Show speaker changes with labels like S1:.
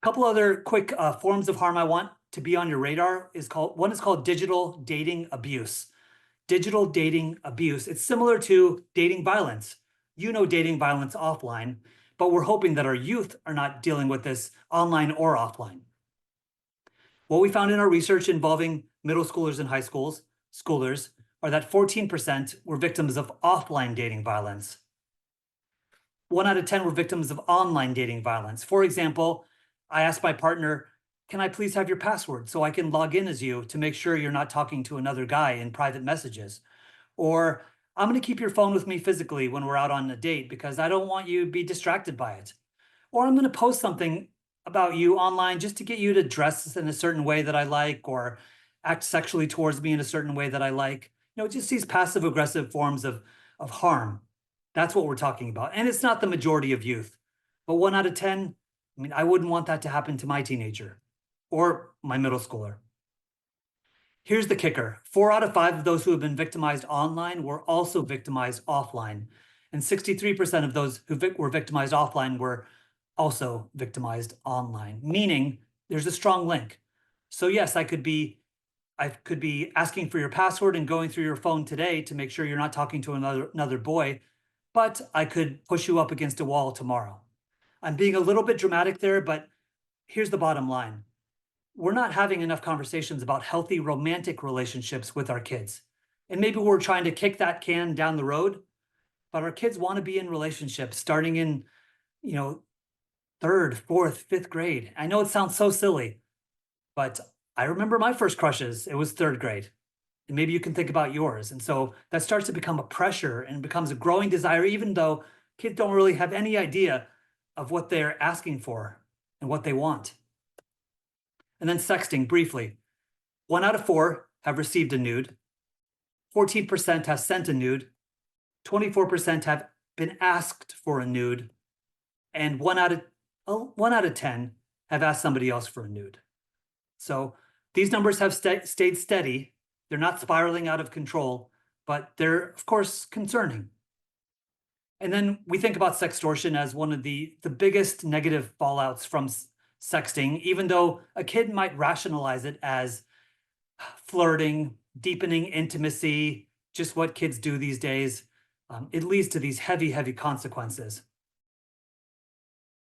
S1: Couple other quick forms of harm I want to be on your radar is called digital dating abuse. Digital dating abuse. It's similar to dating violence. You know dating violence offline, but we're hoping that our youth are not dealing with this online or offline. What we found in our research involving middle schoolers and schoolers are that 14% were victims of offline dating violence. 1 out of 10 were victims of online dating violence. For example, I asked my partner, can I please have your password so I can log in as you to make sure you're not talking to another guy in private messages? Or I'm going to keep your phone with me physically when we're out on a date because I don't want you to be distracted by it. Or I'm going to post something about you online just to get you to dress in a certain way that I like or act sexually towards me in a certain way that I like. Just these passive aggressive forms of harm. That's what we're talking about. And it's not the majority of youth, but 1 out of 10, I mean, I wouldn't want that to happen to my teenager or my middle schooler. Here's the kicker. 4 out of 5 of those who have been victimized online were also victimized offline. And 63% of those who were victimized offline were also victimized online, meaning there's a strong link. So yes, I could be asking for your password and going through your phone today to make sure you're not talking to another boy, but I could push you up against a wall tomorrow. I'm being a little bit dramatic there, but here's the bottom line. We're not having enough conversations about healthy romantic relationships with our kids. And maybe we're trying to kick that can down the road, but our kids want to be in relationships starting in, you know, third, fourth, fifth grade. I know it sounds so silly, but I remember my first crushes. It was third grade. And maybe you can think about yours. And so that starts to become a pressure and becomes a growing desire, even though kids don't really have any idea of what they're asking for and what they want. And then sexting briefly. 1 out of 4 have received a nude. 14% have sent a nude. 24% have been asked for a nude. And 1 out of 10 have asked somebody else for a nude. So these numbers have stayed steady. They're not spiraling out of control, but they're, of course, concerning. And then we think about sextortion as one of the biggest negative fallouts from sexting, even though a kid might rationalize it as flirting, deepening intimacy, just what kids do these days. It leads to these heavy, heavy consequences.